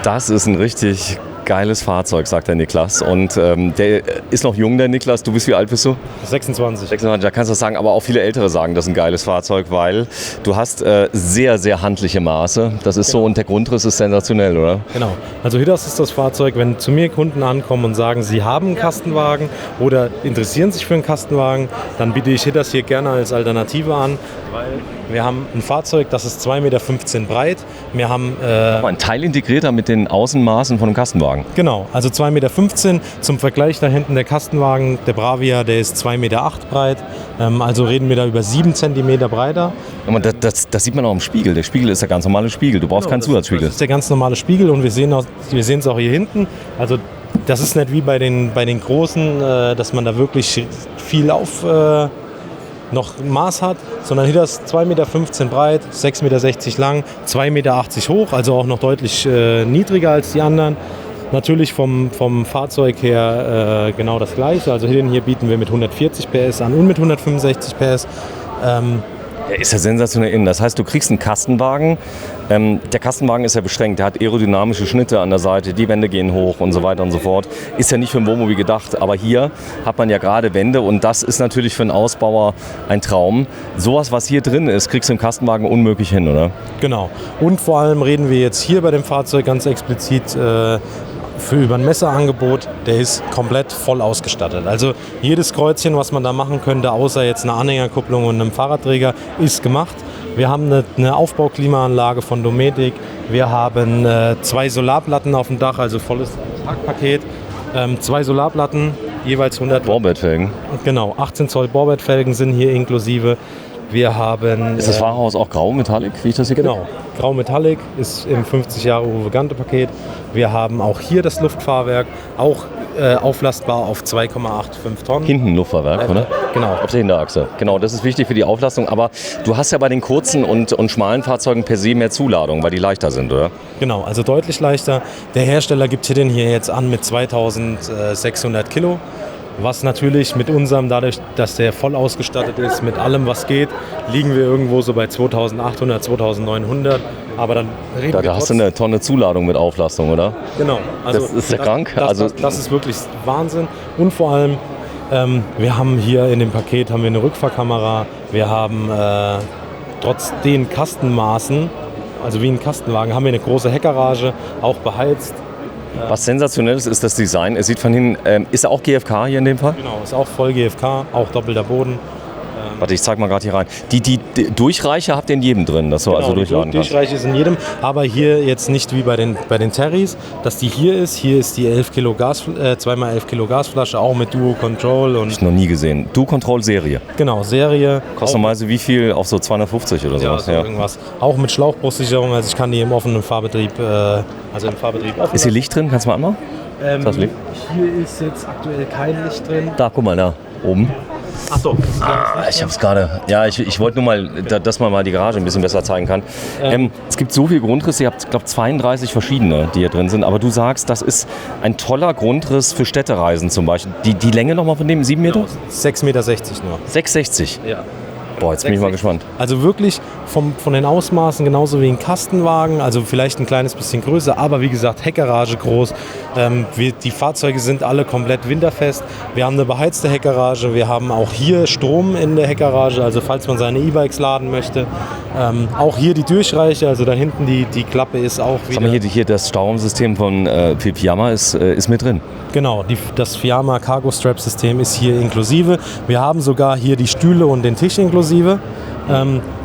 Das ist ein richtig geiles Fahrzeug, sagt der Niklas. Und der ist noch jung, der Niklas. Du bist, wie alt bist du? 26. 26, da kannst du das sagen. Aber auch viele Ältere sagen, das ist ein geiles Fahrzeug, weil du hast sehr, sehr handliche Maße. Das ist so, und der Grundriss ist sensationell, oder? Genau. Also das ist das Fahrzeug, wenn zu mir Kunden ankommen und sagen, sie haben einen Kastenwagen oder interessieren sich für einen Kastenwagen, dann biete ich das hier gerne als Alternative an, weil wir haben ein Fahrzeug, das ist 2,15 Meter breit. Wir haben ein Teil integrierter mit den Außenmaßen von einem Kastenwagen. Genau, also 2,15 Meter. Zum Vergleich da hinten der Kastenwagen, der Bravia, der ist 2,8 Meter breit. Also reden wir da über 7 Zentimeter breiter. Das sieht man auch im Spiegel. Der Spiegel ist der ganz normale Spiegel. Du brauchst keinen Zusatzspiegel. Das ist der ganz normale Spiegel und wir sehen es auch hier hinten. Also das ist nicht wie bei den Großen, dass man da wirklich viel noch Maß hat, sondern hier das 2,15 Meter breit, 6,60 Meter lang, 2,80 Meter hoch, also auch noch deutlich niedriger als die anderen. Natürlich vom Fahrzeug her genau das gleiche. Also hier bieten wir mit 140 PS an und mit 165 PS. Der ist ja sensationell innen. Das heißt, du kriegst einen Kastenwagen. Der Kastenwagen ist ja beschränkt. Der hat aerodynamische Schnitte an der Seite. Die Wände gehen hoch und so weiter und so fort. Ist ja nicht für ein Wohnmobil gedacht. Aber hier hat man ja gerade Wände. Und das ist natürlich für einen Ausbauer ein Traum. Sowas, was hier drin ist, kriegst du im Kastenwagen unmöglich hin, oder? Genau. Und vor allem reden wir jetzt hier bei dem Fahrzeug ganz explizit über ein Messerangebot, der ist komplett voll ausgestattet. Also jedes Kreuzchen, was man da machen könnte, außer jetzt eine Anhängerkupplung und einem Fahrradträger, ist gemacht. Wir haben eine Aufbauklimaanlage von Dometic. Wir haben 2 Solarplatten auf dem Dach, also volles Packpaket. 2 Solarplatten, jeweils 100 Bohrbettfelgen. Genau, 18 Zoll Bohrbettfelgen sind hier inklusive. Wir haben... Ist das Fahrerhaus auch grau Metallic, wie ich das hier Genau, grau Metallic ist im 50 Jahre Uwe Gante Paket. Wir haben auch hier das Luftfahrwerk, auch auflastbar auf 2,85 Tonnen. Hinten Luftfahrwerk, oder? Genau. Auf der Hinterachse. Genau, das ist wichtig für die Auflastung. Aber du hast ja bei den kurzen und schmalen Fahrzeugen per se mehr Zuladung, weil die leichter sind, oder? Genau, also deutlich leichter. Der Hersteller gibt den hier jetzt an mit 2600 Kilo. Was natürlich mit unserem, dadurch, dass der voll ausgestattet ist, mit allem, was geht, liegen wir irgendwo so bei 2800, 2900. Aber dann reden wir Da hast du eine Tonne Zuladung mit Auflastung, oder? Genau. Also das ist ja krank. Das ist wirklich Wahnsinn. Und vor allem, wir haben hier in dem Paket eine Rückfahrkamera. Wir haben trotz den Kastenmaßen, also wie ein Kastenwagen, haben wir eine große Heckgarage, auch beheizt. Was sensationell ist das Design. Es sieht von hinten, ist er auch GFK hier in dem Fall? Genau, ist auch voll GFK, auch doppelter Boden. Warte, ich zeig mal gerade hier rein. Die Durchreiche habt ihr in jedem drin, dass du Genau, also durchladen kannst. Durchreiche ist in jedem, aber hier jetzt nicht wie bei den Terrys, dass die hier ist. Hier ist die 11 Kilo 2x11 Kilo Gasflasche, auch mit Duo Control. Hab ich noch nie gesehen. Duo Control Serie. Genau, Serie. Kostet normalerweise wie viel? Auch so 250 oder sowas? Ja, irgendwas. Auch mit Schlauchbruchsicherung, also ich kann die im offenen Fahrbetrieb, offen. Ist hier Licht drin? Kannst du mal anmachen? Hier ist jetzt aktuell kein Licht drin. Da, guck mal, da oben. Ach so. Ich hab's gerade. Ja, ich wollte nur mal, dass man mal die Garage ein bisschen besser zeigen kann. Es gibt so viel Grundrisse, ihr habt, glaube 32 verschiedene, die hier drin sind. Aber du sagst, das ist ein toller Grundriss für Städtereisen zum Beispiel. Die Länge nochmal von dem, 7 Meter? 6,60 Meter nur. 6,60? Ja. Boah, jetzt bin ich mal gespannt. Also wirklich von den Ausmaßen genauso wie ein Kastenwagen, also vielleicht ein kleines bisschen größer, aber wie gesagt, Heckgarage groß. Die Fahrzeuge sind alle komplett winterfest. Wir haben eine beheizte Heckgarage, wir haben auch hier Strom in der Heckgarage, also falls man seine E-Bikes laden möchte. Auch hier die Durchreiche, also da hinten die Klappe ist auch wieder... Sag mal, hier das Stauraumsystem von Fiamma ist mit drin. Genau, das Fiamma Cargo Strap System ist hier inklusive. Wir haben sogar hier die Stühle und den Tisch inklusive.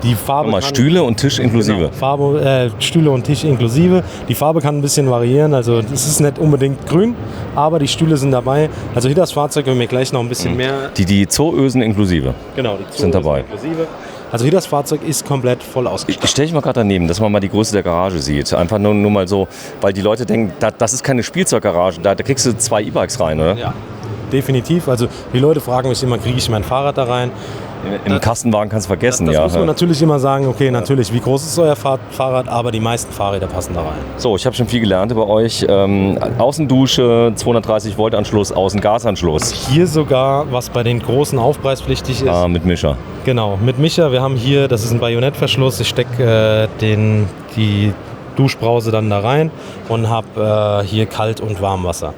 Die Farbe Stühle und Tisch inklusive. Genau, Stühle und Tisch inklusive. Die Farbe kann ein bisschen variieren, also es ist nicht unbedingt grün, aber die Stühle sind dabei. Also hier das Fahrzeug, wenn wir gleich noch ein bisschen mehr... Die Zooösen inklusive. Genau, die Zooösen sind dabei. Inklusive. Also hier das Fahrzeug ist komplett voll ausgestattet. Ich stelle dich mal gerade daneben, dass man mal die Größe der Garage sieht. Einfach nur mal so, weil die Leute denken, das ist keine Spielzeuggarage, da kriegst du 2 E-Bikes rein, oder? Ja, definitiv. Also die Leute fragen mich immer, kriege ich mein Fahrrad da rein? Im Kastenwagen kannst du vergessen, das ja. muss man natürlich immer sagen, okay, natürlich, wie groß ist euer Fahrrad, aber die meisten Fahrräder passen da rein. So, ich habe schon viel gelernt über euch. Außendusche, 230 Volt Anschluss, Außengasanschluss. Hier sogar, was bei den großen aufpreispflichtig ist. Mit Mischer. Genau, mit Mischer. Wir haben hier, das ist ein Bajonettverschluss. Ich stecke Duschbrause dann da rein und habe hier Kalt- und Warmwasser.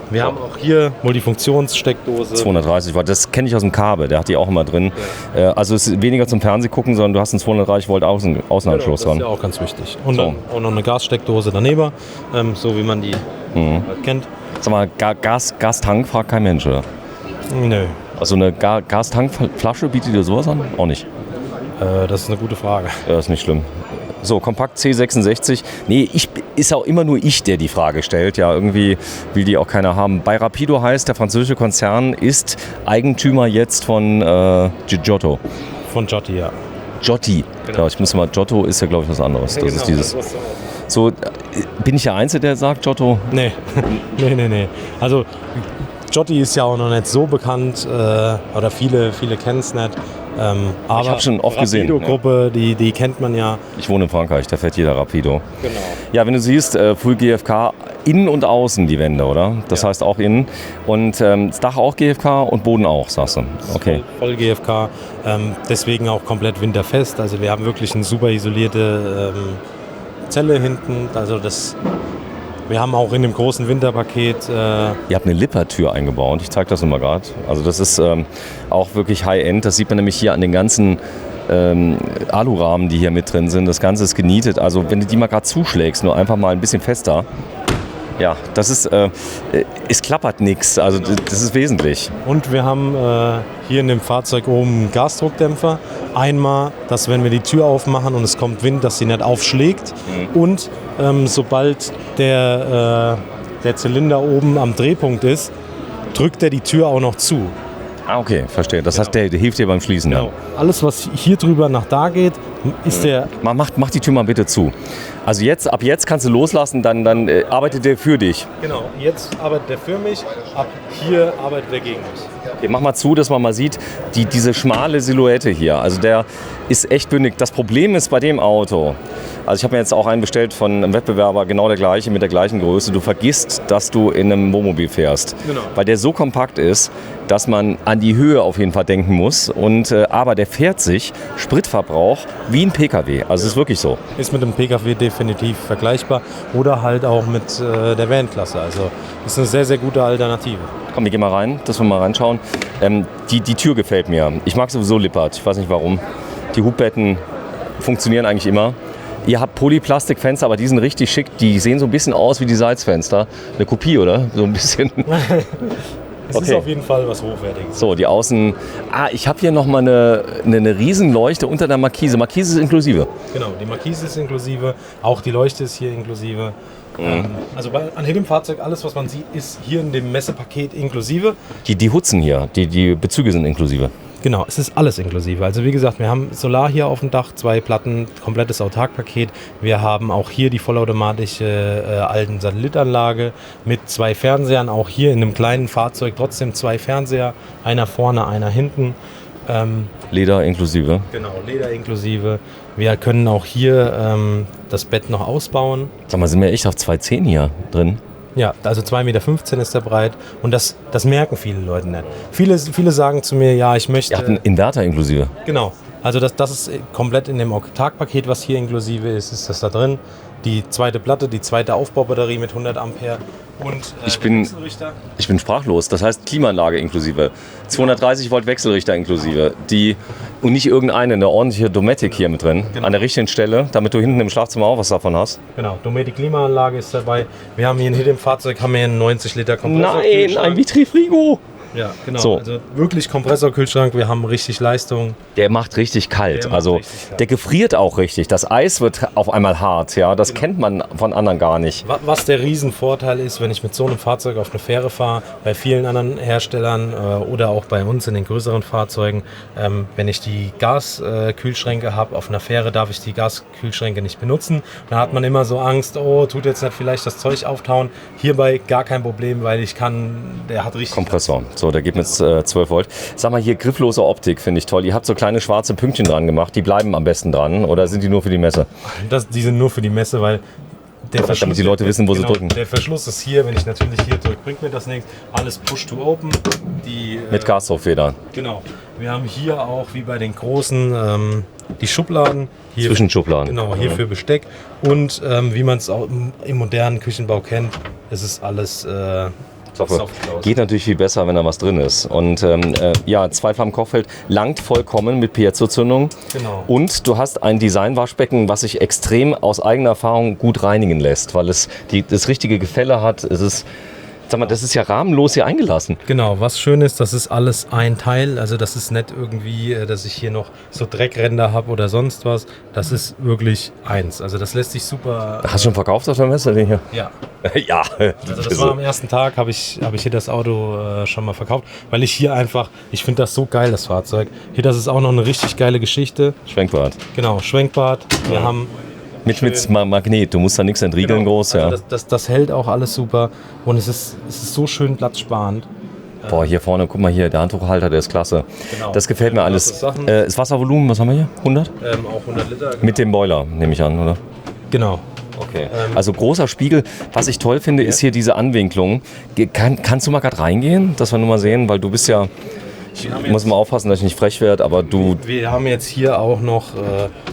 Wir haben auch hier Multifunktionssteckdose. 230 Watt, das kenne ich aus dem Kabel, der hat die auch immer drin. Also es ist weniger zum Fernsehen gucken, sondern du hast einen 230 Volt Außenanschluss dran. Das ist ja auch ganz wichtig. Und dann auch noch eine Gassteckdose daneben, so wie man die halt kennt. Sag mal, Gastank fragt kein Mensch, oder? Nö. Also eine Gastankflasche bietet dir sowas an? Auch nicht. Das ist eine gute Frage. Ja, ist nicht schlimm. So, Kompakt C66. Nee, ist auch immer nur ich, der die Frage stellt. Ja, irgendwie will die auch keiner haben. Bei Rapido heißt, der französische Konzern ist Eigentümer jetzt von Giotto. Von Giotti, ja. Giotti. Genau. Ja, ich muss mal, Giotto ist ja, glaube ich, was anderes. Das ist dieses. So, bin ich der Einzige, der sagt Giotto? Nee. Nee. Also, Giotti ist ja auch noch nicht so bekannt, oder viele kennen es nicht. Aber ich habe schon oft gesehen. Die Rapido-Gruppe, die kennt man ja. Ich wohne in Frankreich, da fährt jeder Rapido. Genau. Ja, wenn du siehst, Full GFK, innen und außen die Wände, oder? Das heißt auch innen. Und das Dach auch GFK und Boden auch, sagst du? Okay. Voll GFK, deswegen auch komplett winterfest. Also wir haben wirklich eine super isolierte Zelle hinten. Also wir haben auch in dem großen Winterpaket... Ihr habt eine Lippertür eingebaut, ich zeige das immer gerade. Also das ist auch wirklich High-End. Das sieht man nämlich hier an den ganzen Alurahmen, die hier mit drin sind. Das Ganze ist genietet. Also wenn du die mal gerade zuschlägst, nur einfach mal ein bisschen fester. Ja, das ist, es klappert nichts. Also das ist wesentlich. Und wir haben hier in dem Fahrzeug oben einen Gasdruckdämpfer. Einmal, dass wenn wir die Tür aufmachen und es kommt Wind, dass sie nicht aufschlägt. Und sobald der Zylinder oben am Drehpunkt ist, drückt er die Tür auch noch zu. Ah, okay, verstehe. Das heißt, der hilft dir beim Schließen. Genau. Alles, was hier drüber nach da geht, ist der... Mach die Tür mal bitte zu. Also ab jetzt kannst du loslassen, dann arbeitet der für dich. Genau, jetzt arbeitet der für mich, ab hier arbeitet der gegen mich. Okay, mach mal zu, dass man mal sieht, diese schmale Silhouette hier, also der ist echt bündig. Das Problem ist bei dem Auto, also ich habe mir jetzt auch einen bestellt von einem Wettbewerber, genau der gleiche, mit der gleichen Größe. Du vergisst, dass du in einem Wohnmobil fährst, weil der so kompakt ist, dass man an die Höhe auf jeden Fall denken muss. Aber der fährt sich, Spritverbrauch, wie ein PKW. Also es ist wirklich so. Ist mit dem PKW definitiv vergleichbar oder halt auch mit der Van-Klasse. Also ist eine sehr, sehr gute Alternative. Komm, wir gehen mal rein, dass wir mal reinschauen. Die Tür gefällt mir. Ich mag sowieso Lippert, ich weiß nicht warum. Die Hubbetten funktionieren eigentlich immer. Ihr habt Polyplastikfenster, aber die sind richtig schick. Die sehen so ein bisschen aus wie die Seitsfenster. Eine Kopie, oder? So ein bisschen. Es ist auf jeden Fall was Hochwertiges. So, die Außen... ich habe hier nochmal eine Riesenleuchte unter der Markise. Markise ist inklusive. Genau, die Markise ist inklusive. Auch die Leuchte ist hier inklusive. Also an jedem Fahrzeug, alles was man sieht, ist hier in dem Messepaket inklusive. Die Hutzen hier, die Bezüge sind inklusive. Genau, es ist alles inklusive. Also wie gesagt, wir haben Solar hier auf dem Dach, 2 Platten, komplettes Autarkpaket. Wir haben auch hier die vollautomatische alten Satellitanlage mit 2 Fernsehern. Auch hier in einem kleinen Fahrzeug trotzdem 2 Fernseher, einer vorne, einer hinten. Leder inklusive. Genau, Leder inklusive. Wir können auch hier das Bett noch ausbauen. Sag mal, sind wir echt auf 2,10 hier drin? Ja, also 2,15 Meter ist der breit und das merken viele Leute nicht. Viele sagen zu mir, ja, ich möchte... Ihr habt einen Inverter inklusive. Genau, also das ist komplett in dem Autarkpaket, was hier inklusive ist das da drin. Die zweite Platte, die zweite Aufbaubatterie mit 100 Ampere und ich bin sprachlos, das heißt Klimaanlage inklusive, 230 Volt Wechselrichter inklusive, und nicht irgendeine, eine ordentliche Dometic hier mit drin, an der richtigen Stelle, damit du hinten im Schlafzimmer auch was davon hast. Genau, Dometic Klimaanlage ist dabei. Wir haben hier hinter dem Fahrzeug einen 90 Liter Kompressor. Nein, ein Vitrifrigo! Ja, genau. So. Also wirklich Kompressorkühlschrank, wir haben richtig Leistung. Der macht richtig kalt. Richtig kalt. Der gefriert auch richtig. Das Eis wird auf einmal hart. Ja, das kennt man von anderen gar nicht. Was der Riesenvorteil ist, wenn ich mit so einem Fahrzeug auf eine Fähre fahre, bei vielen anderen Herstellern oder auch bei uns in den größeren Fahrzeugen, wenn ich die Gaskühlschränke habe, auf einer Fähre darf ich die Gaskühlschränke nicht benutzen. Da hat man immer so Angst, oh, tut jetzt nicht vielleicht das Zeug auftauen. Hierbei gar kein Problem, weil der hat richtig... Kompressor. So, der geht mit 12 Volt. Sag mal hier, grifflose Optik finde ich toll. Ihr habt so kleine schwarze Pünktchen dran gemacht. Die bleiben am besten dran oder sind die nur für die Messe? Die sind nur für die Messe, weil damit die Leute wissen, wo sie drücken. Der Verschluss ist hier, wenn ich natürlich hier drücke, bringt mir das nichts. Alles Push to Open. Mit Gasdruckfedern. Genau. Wir haben hier auch, wie bei den großen, die Schubladen. Hier Zwischenschubladen. Genau, hier für Besteck. Und wie man es auch im modernen Küchenbau kennt, ist es alles Softclose. Geht natürlich viel besser, wenn da was drin ist. Und Zweiflammen-Kochfeld langt vollkommen mit Piezo-Zündung. Genau. Und du hast ein Design-Waschbecken, was sich extrem aus eigener Erfahrung gut reinigen lässt, weil es das richtige Gefälle hat. Es ist, sag mal, das ist ja rahmenlos hier eingelassen. Genau, was schön ist, das ist alles ein Teil. Also das ist nicht irgendwie, dass ich hier noch so Dreckränder habe oder sonst was. Das ist wirklich eins. Also das lässt sich super... Hast du schon verkauft auf der Messe? Den hier? Ja. Ja. Also das war am ersten Tag, habe ich hier das Auto schon mal verkauft, weil ich hier einfach, ich finde das so geil, das Fahrzeug. Hier, das ist auch noch eine richtig geile Geschichte. Schwenkbad. Genau, Schwenkbad. Wir haben... Mit Magnet, du musst da nichts entriegeln, Genau. groß, ja. Also das hält auch alles super und es ist so schön platzsparend. Boah, hier vorne, guck mal hier, der Handtuchhalter, der ist klasse. Genau. Das gefällt mir alles. Das Wasservolumen, was haben wir hier? 100? Auch 100 Liter. Genau. Mit dem Boiler, nehme ich an, oder? Genau. Okay. Also großer Spiegel. Was ich toll finde, ist hier diese Anwinklung. Kannst du mal gerade reingehen, dass wir nur mal sehen, weil du bist ja... Ich muss mal aufpassen, dass ich nicht frech werde, aber du... Wir haben jetzt hier auch noch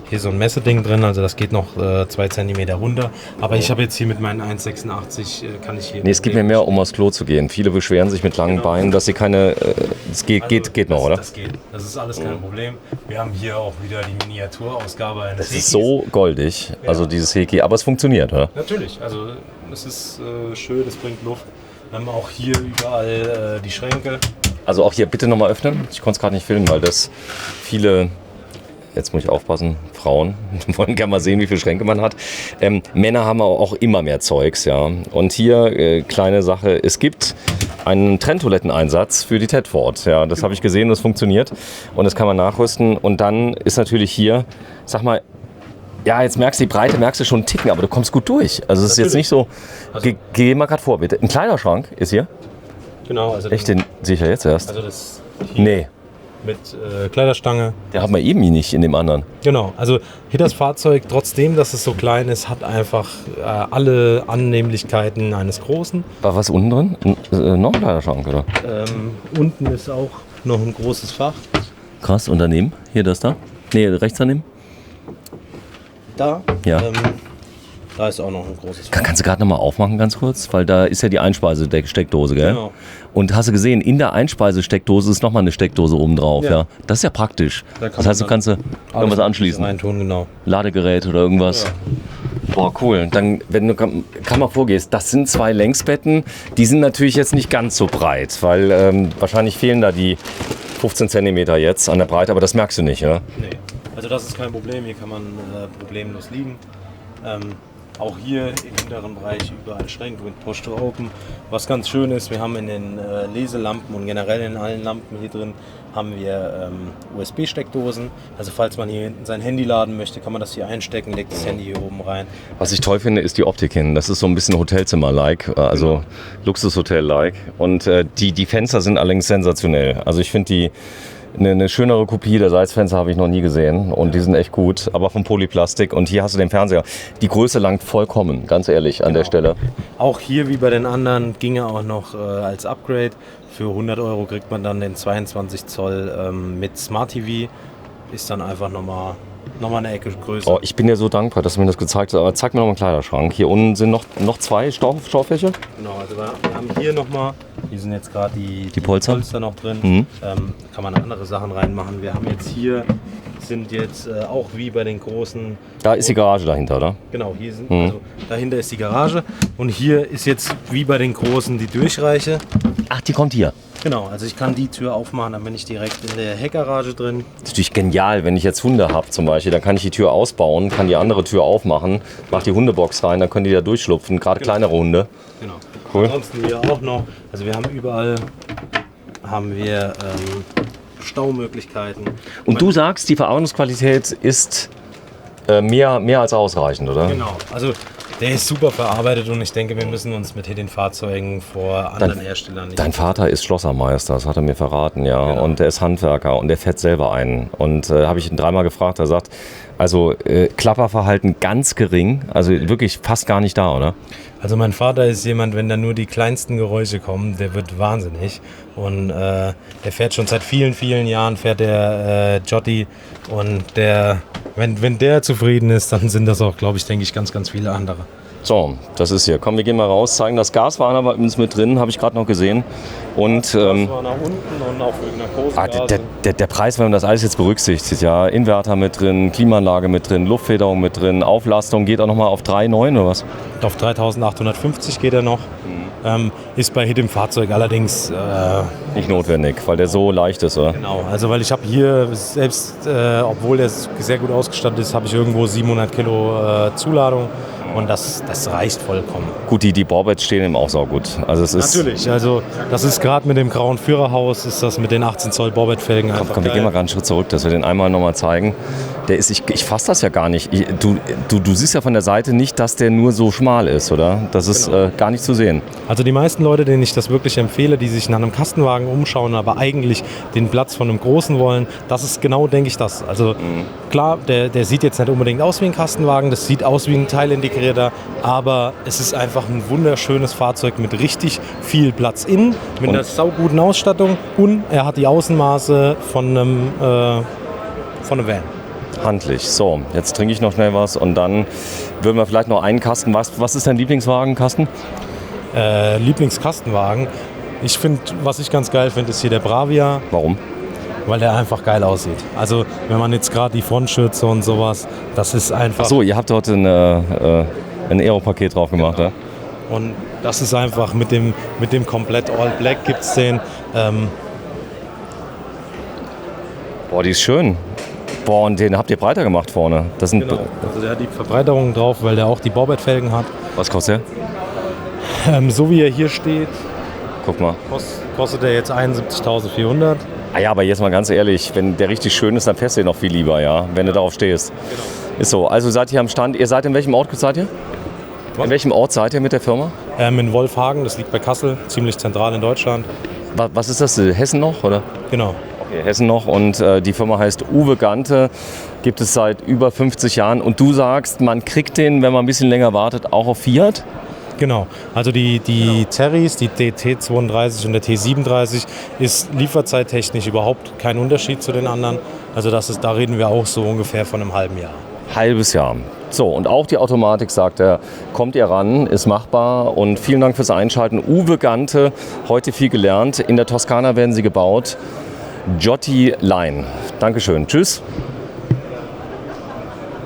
hier so ein Messeding drin, also das geht noch 2 cm runter. Aber ich habe jetzt hier mit meinen 1,86 kann ich hier... Nee, es geht mir mehr um aufs Klo zu gehen. Viele beschweren sich mit langen Beinen, dass sie keine... Es geht noch, oder? Das geht. Das ist alles kein Problem. Wir haben hier auch wieder die Miniaturausgabe eines Das ist so goldig, also dieses Heki. Aber es funktioniert, oder? Natürlich, also es ist schön, es bringt Luft. Wir haben auch hier überall die Schränke. Also auch hier bitte nochmal öffnen. Ich konnte es gerade nicht filmen, weil das viele, jetzt muss ich aufpassen, Frauen wollen gerne mal sehen, wie viele Schränke man hat. Männer haben auch immer mehr Zeugs, ja. Und hier, kleine Sache, es gibt einen Trenntoiletteneinsatz für die Tedford. Ja, das habe ich gesehen, das funktioniert und das kann man nachrüsten. Und dann ist natürlich hier, sag mal, ja, jetzt merkst du die Breite, merkst du schon einen Ticken, aber du kommst gut durch. Also es ist jetzt nicht so, geh mal gerade vor, bitte. Ein Kleiderschrank ist hier. Genau, also echt, den sehe ich ja jetzt erst. Also das hier nee. Mit Kleiderstange. Der hat man eben nicht in dem anderen. Genau, also hier das Fahrzeug, trotzdem, dass es so klein ist, hat einfach alle Annehmlichkeiten eines Großen. War was unten drin? Noch ein Kleiderschrank, oder? Unten ist auch noch ein großes Fach. Krass, und daneben? Hier das da? Nee, rechts daneben? Da? Ja. Da ist auch noch ein großes Fach. Kannst du gerade nochmal aufmachen, ganz kurz? Weil da ist ja die Einspeisensteckdose, gell? Genau. Und hast du gesehen, in der Einspeisesteckdose ist nochmal eine Steckdose oben drauf, ja. Das ist ja praktisch. Das heißt, du kannst irgendwas anschließen. Reintun, genau. Ladegerät oder irgendwas. Ja. Boah, cool. Dann, wenn du Kammer vorgehst, das sind 2 Längsbetten. Die sind natürlich jetzt nicht ganz so breit, weil wahrscheinlich fehlen da die 15 cm jetzt an der Breite, aber das merkst du nicht, ja? Nee. Also das ist kein Problem, hier kann man problemlos liegen. Auch hier im hinteren Bereich überall Schränke mit Push to Open. Was ganz schön ist, wir haben in den Leselampen und generell in allen Lampen hier drin haben wir USB-Steckdosen. Also falls man hier hinten sein Handy laden möchte, kann man das hier einstecken, legt das Handy hier oben rein. Was ich toll finde, ist die Optik hin. Das ist so ein bisschen Hotelzimmer-like, also Luxushotel-like. Und die Fenster sind allerdings sensationell. Also ich finde die... Eine schönere Kopie der Seitfenster habe ich noch nie gesehen und die sind echt gut, aber vom Polyplastik. Und hier hast du den Fernseher. Die Größe langt vollkommen, ganz ehrlich, an der Stelle. Auch hier wie bei den anderen ginge auch noch als Upgrade. Für 100 € kriegt man dann den 22 Zoll mit Smart TV. Ist dann einfach nochmal eine Ecke größer. Oh, ich bin dir so dankbar, dass du mir das gezeigt hast. Aber zeig mir noch mal einen Kleiderschrank. Hier unten sind noch 2 Staufächer. Genau, also wir haben hier nochmal, hier sind jetzt gerade die Polster noch drin. Kann man andere Sachen reinmachen. Wir haben jetzt hier, sind jetzt auch wie bei den großen... Da ist die Garage dahinter, oder? Genau, hier sind, also dahinter ist die Garage. Und hier ist jetzt wie bei den großen die Durchreiche. Ach, die kommt hier. Genau, also ich kann die Tür aufmachen, dann bin ich direkt in der Heckgarage drin. Das ist natürlich genial, wenn ich jetzt Hunde habe zum Beispiel, dann kann ich die Tür ausbauen, kann die andere Tür aufmachen, mach die Hundebox rein, dann können die da durchschlupfen, gerade kleinere Hunde. Genau. Cool. Ansonsten hier auch noch, also wir haben überall Staumöglichkeiten. Und du sagst, die Verarbeitungsqualität ist mehr als ausreichend, oder? Genau, also der ist super verarbeitet und ich denke, wir müssen uns mit den Fahrzeugen vor anderen Herstellern nicht... Dein Vater ist Schlossermeister, das hat er mir verraten, ja. Genau. Und der ist Handwerker und der fährt selber ein. Und habe ich ihn 3-mal gefragt, er sagt, Also Klapperverhalten ganz gering, also wirklich fast gar nicht da, oder? Also mein Vater ist jemand, wenn da nur die kleinsten Geräusche kommen, der wird wahnsinnig. Und der fährt schon seit vielen, vielen Jahren, fährt der Jotti. Und wenn der zufrieden ist, dann sind das auch, denke ich, ganz, ganz viele andere. So, das ist hier. Komm, wir gehen mal raus, zeigen das Gas war aber übrigens mit drin, habe ich gerade noch gesehen. Und das war nach unten und auf irgendeiner der Preis, wenn man das alles jetzt berücksichtigt, ja, Inverter mit drin, Klimaanlage mit drin, Luftfederung mit drin, Auflastung geht auch nochmal auf 3,9 oder was? Auf 3.850 geht er noch. Ist bei jedem Fahrzeug allerdings nicht notwendig, weil der so leicht ist, oder? Genau, also weil ich habe hier selbst, obwohl der sehr gut ausgestattet ist, habe ich irgendwo 700 Kilo Zuladung. Und das reicht vollkommen. Gut, die Borbets stehen eben auch saugut. Also es ist natürlich, also das ist gerade mit dem grauen Führerhaus, ist das mit den 18 Zoll Borbett-Felgen einfach Komm, wir gehen mal gerade einen Schritt zurück, dass wir den einmal nochmal zeigen. Der ist, ich fasse das ja gar nicht. Du siehst ja von der Seite nicht, dass der nur so schmal ist, oder? Das ist gar nicht zu sehen. Also die meisten Leute, denen ich das wirklich empfehle, die sich nach einem Kastenwagen umschauen, aber eigentlich den Platz von einem großen wollen, das ist genau, denke ich, das. Also klar, der sieht jetzt nicht unbedingt aus wie ein Kastenwagen, das sieht aus wie ein teilintegrierter, aber es ist einfach ein wunderschönes Fahrzeug mit richtig viel Platz innen, mit einer sauguten Ausstattung und er hat die Außenmaße von einem Van. Handlich. So, jetzt trinke ich noch schnell was und dann würden wir vielleicht noch einen Kasten. Was ist dein Lieblingswagen, Kasten? Lieblingskastenwagen. Ich finde, was ich ganz geil finde, ist hier der Bravia. Warum? Weil der einfach geil aussieht. Also wenn man jetzt gerade die Frontschürze und sowas, das ist einfach... Ach so, ihr habt dort ein Aero-Paket drauf gemacht, genau. Ja? Und das ist einfach mit dem komplett All Black gibt es den. Boah, die ist schön. Boah, und den habt ihr breiter gemacht vorne. Das sind genau. Also der hat die Verbreiterung drauf, weil der auch die Borbett-Felgen hat. Was kostet der? So wie er hier steht, guck mal. Kostet er jetzt 71.400. Ah ja, aber jetzt mal ganz ehrlich, wenn der richtig schön ist, dann fährst du den noch viel lieber, ja, wenn du darauf stehst. Genau. Ist so. Also seid ihr am Stand. Ihr seid in welchem Ort seid ihr? Was? In welchem Ort seid ihr mit der Firma? In Wolfhagen, das liegt bei Kassel, ziemlich zentral in Deutschland. Was ist das? Hessen noch, oder? Genau. Okay, Hessen noch und die Firma heißt Uwe Gante, gibt es seit über 50 Jahren und du sagst, man kriegt den, wenn man ein bisschen länger wartet, auch auf Fiat? Genau, also die Terris, die T32 und der T37 ist lieferzeittechnisch überhaupt kein Unterschied zu den anderen. Also da reden wir auch so ungefähr von einem halben Jahr. Halbes Jahr. So, und auch die Automatik, sagt er, kommt ihr ran, ist machbar und vielen Dank fürs Einschalten. Uwe Gante, heute viel gelernt. In der Toskana werden sie gebaut. Jotti Line. Dankeschön. Tschüss.